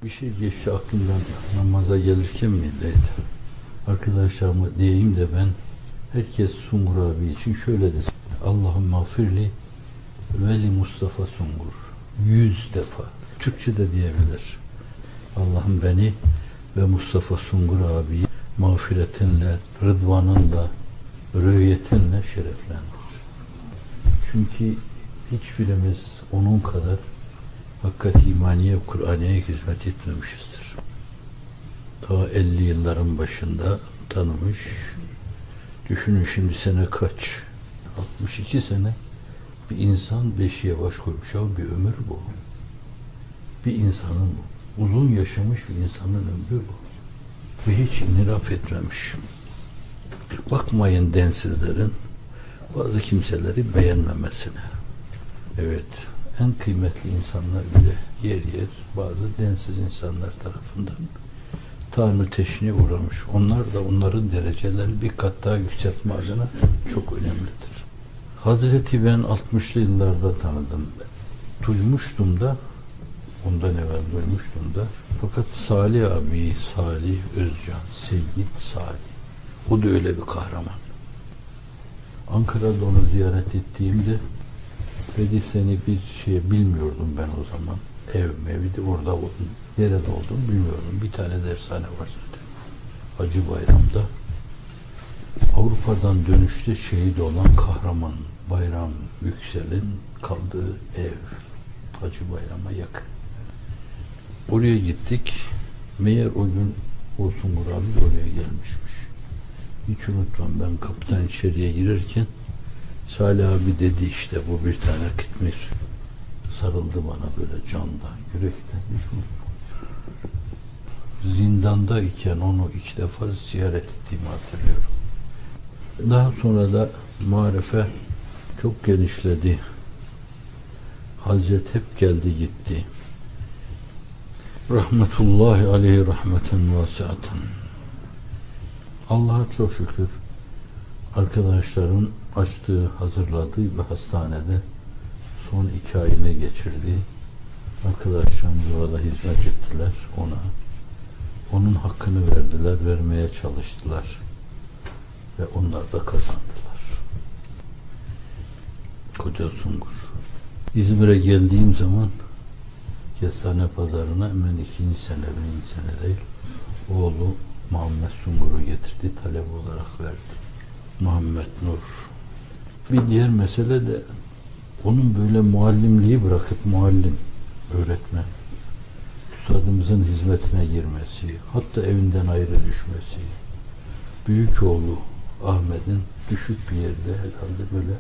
Bir şey geçti aklımdan namaza gelirken miydi? Arkadaşlarıma diyeyim de ben herkes Sungur abi için şöyle desin. Allah'ım mağfirli veli Mustafa Sungur. 100 defa. Türkçe de diyebilir. Allah'ım beni ve Mustafa Sungur abiyi mağfiretinle, rıdvanınla, rüyetinle şereflendir. Çünkü hiçbirimiz onun kadar hakikat imaniye, Kur'an'a hizmet etmemişizdir. Ta 50 yılların başında tanımış. Düşünün şimdi sene kaç? 62 sene bir insan beşiğe baş koymuş. Ya bir ömür bu. Bir insanın, uzun yaşamış bir insanın ömrü bu. Ve hiç inhiraf etmemiş. Bakmayın densizlerin bazı kimseleri beğenmemesine. Evet, en kıymetli insanlar bile yer yer bazı densiz insanlar tarafından Tanrı teşhine uğramış. Onlar da onların derecelerini bir kat daha yükseltme adına çok önemlidir. Hazreti ben 60'lı yıllarda tanıdım. Duymuştum da, ondan evvel duymuştum da. Fakat Salih abi, Salih Özcan, Seyyid Salih. O da öyle bir kahraman. Ankara'da onu ziyaret ettiğimde dedi seni bir şey bilmiyordum ben o zaman. Ev mevdi orada oldum. Nerede olduğumu bilmiyordum. Bir tane dershane var zaten. Hacı Bayram'da. Avrupa'dan dönüşte şehit olan kahraman Bayram Yüksel'in kaldığı ev. Hacı Bayram'a yakın. Oraya gittik. Meğer o gün Sungur abi de oraya gelmişmiş. Hiç unutmam, ben kapıdan içeriye girerken Salih abi dedi işte bu bir tane kitmir. Sarıldı bana böyle candan, yürekten. Hiç unutmam. Zindandayken onu 2 defa ziyaret ettiğimi hatırlıyorum. Daha sonra da marife çok genişledi. Hazret hep geldi gitti. Rahmetullahi aleyhi rahmeten vasiaten. Allah'a çok şükür arkadaşların açtığı, hazırladığı bir hastanede son 2 ayını geçirdi. Arkadaşlarımız orada hizmet ettiler ona. Onun hakkını verdiler, vermeye çalıştılar. Ve onlar da kazandılar. Koca Sungur. İzmir'e geldiğim zaman Kestane Pazarı'na hemen 2. sene, 1. sene değil, oğlu Muhammed Sungur'u getirdi, talep olarak verdi. Muhammed Nur. Bir diğer mesele de onun böyle muallimliği bırakıp muallim, öğretmen, üstadımızın hizmetine girmesi, hatta evinden ayrı düşmesi, büyük oğlu Ahmet'in düşük bir yerde herhalde böyle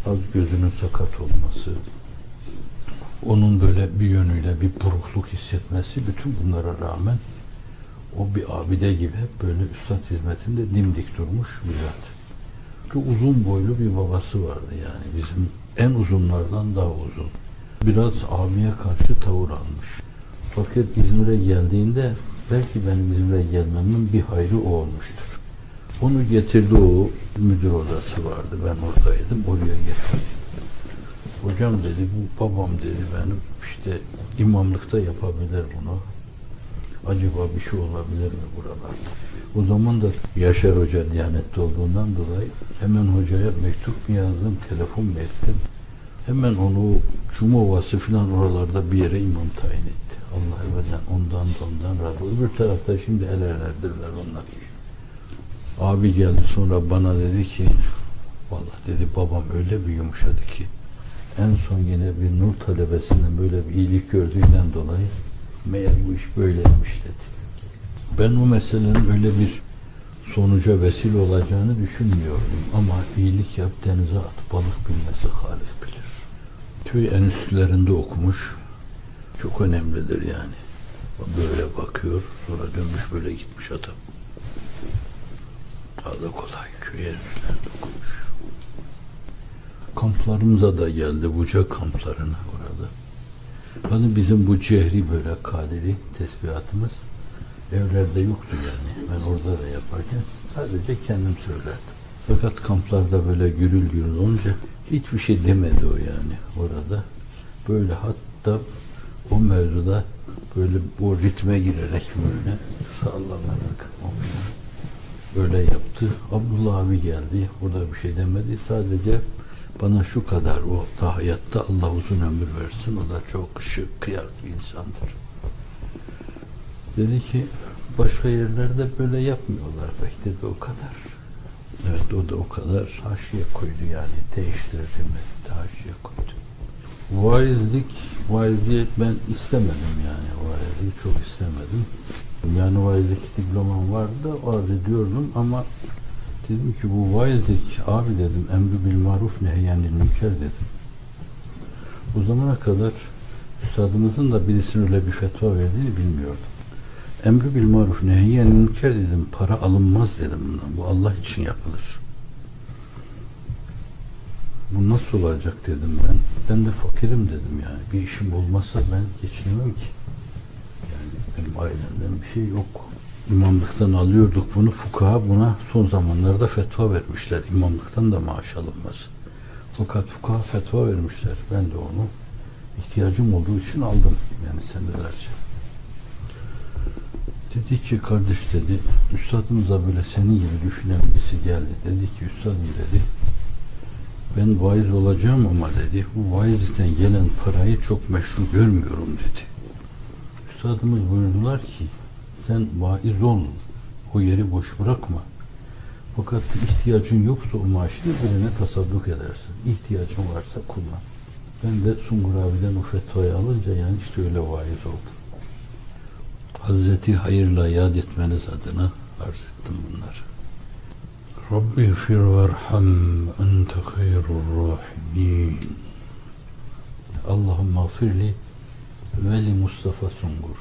az gözünün sakat olması, onun böyle bir yönüyle bir burukluk hissetmesi, bütün bunlara rağmen o bir abide gibi hep böyle üstad hizmetinde dimdik durmuş bir zat. Çok uzun boylu bir babası vardı yani bizim en uzunlardan daha uzun. Biraz abiye karşı tavır almış. Fakat İzmir'e geldiğinde belki benim İzmir'e gelmemin bir hayrı o olmuştur. Onu getirdi, o müdür odası vardı, ben oradaydım, oraya getirdi. Hocam dedi, bu babam dedi benim işte imamlıkta yapabilir bunu. Acaba bir şey olabilir mi buralarda? O zaman da Yaşar Hoca Diyanet'te olduğundan dolayı hemen hocaya mektup mu yazdım, telefon mu ettim. Hemen onu Cumovası falan oralarda bir yere imam tayin etti. Allah evvelden ondan razı. Öbür tarafta şimdi el eledirler onlar. Abi geldi sonra bana dedi ki vallahi dedi babam öyle bir yumuşadı ki en son yine bir nur talebesinden böyle bir iyilik gördüğünden dolayı meğer bu iş böyleymiş dedi. Ben o meselenin öyle bir sonuca vesile olacağını düşünmüyordum ama iyilik yap denize at, balık bilmesi Halik bilir. Köy enstitülerinde okumuş, çok önemlidir yani. Böyle bakıyor, sonra dönmüş böyle gitmiş adam. Daha da kolay, köy enstitülerinde okumuş. Kamplarımıza da geldi, Buca kamplarına orada. Hani bizim bu cehri böyle kaderi tesbihatımız evlerde yoktu yani. Ben orada da yaparken sadece kendim söylerdim. Fakat kamplarda böyle gürül gürül olunca hiçbir şey demedi o yani orada. Böyle hatta o mevzuda böyle o ritme girerek böyle sallanarak böyle yaptı. Abdullah abi geldi. O da bir şey demedi. Sadece bana şu kadar, o da hayatta Allah uzun ömür versin. O da çok şık, kıyar bir insandır. Dedi ki başka yerlerde böyle yapmıyorlar pek dedi, o kadar. Evet, o da o kadar haşiye koydu, yani değiştirdi mi haşiye koydu. Vaizliği ben istemedim, yani vaizliği çok istemedim. Yani vaizlik diplomam vardı da arz ediyordum ama dedim ki bu vaizlik abi dedim, emri bil maruf nehyenil münker dedim. O zamana kadar üstadımızın da birisinin öyle bir fetva verdiğini bilmiyordum. Emri bil maruf nehyenil münker dedim, para alınmaz dedim bundan. Bu Allah için yapılır. Bu nasıl olacak dedim ben. Ben de fakirim dedim yani. Bir işim olmazsa ben geçinemem ki. Yani benim ailemden bir şey yok. İmamlıktan alıyorduk bunu. Fukaha buna son zamanlarda fetva vermişler. İmamlıktan da maaş alınmaz. Fakat fukaha fetva vermişler. Ben de onu ihtiyacım olduğu için aldım. Yani senelerce. Dedi ki kardeş dedi, üstadımıza böyle senin gibi düşünen birisi geldi. Dedi ki üstadım dedi, ben vaiz olacağım ama dedi, bu vaizden gelen parayı çok meşru görmüyorum dedi. Üstadımız buyurdular ki, sen vaiz ol, o yeri boş bırakma. Fakat ihtiyacın yoksa o maaşı birine tasadduk edersin. İhtiyacın varsa kullan. Ben de Sungur abiden o fetvayı alınca yani işte öyle vaiz oldum. Hazreti hayırla yad etmeniz adına arz ettim bunları. Rabbi gfir verham ente hayrur rahimin. Allahümme gfirli ve li Mustafa Sungur.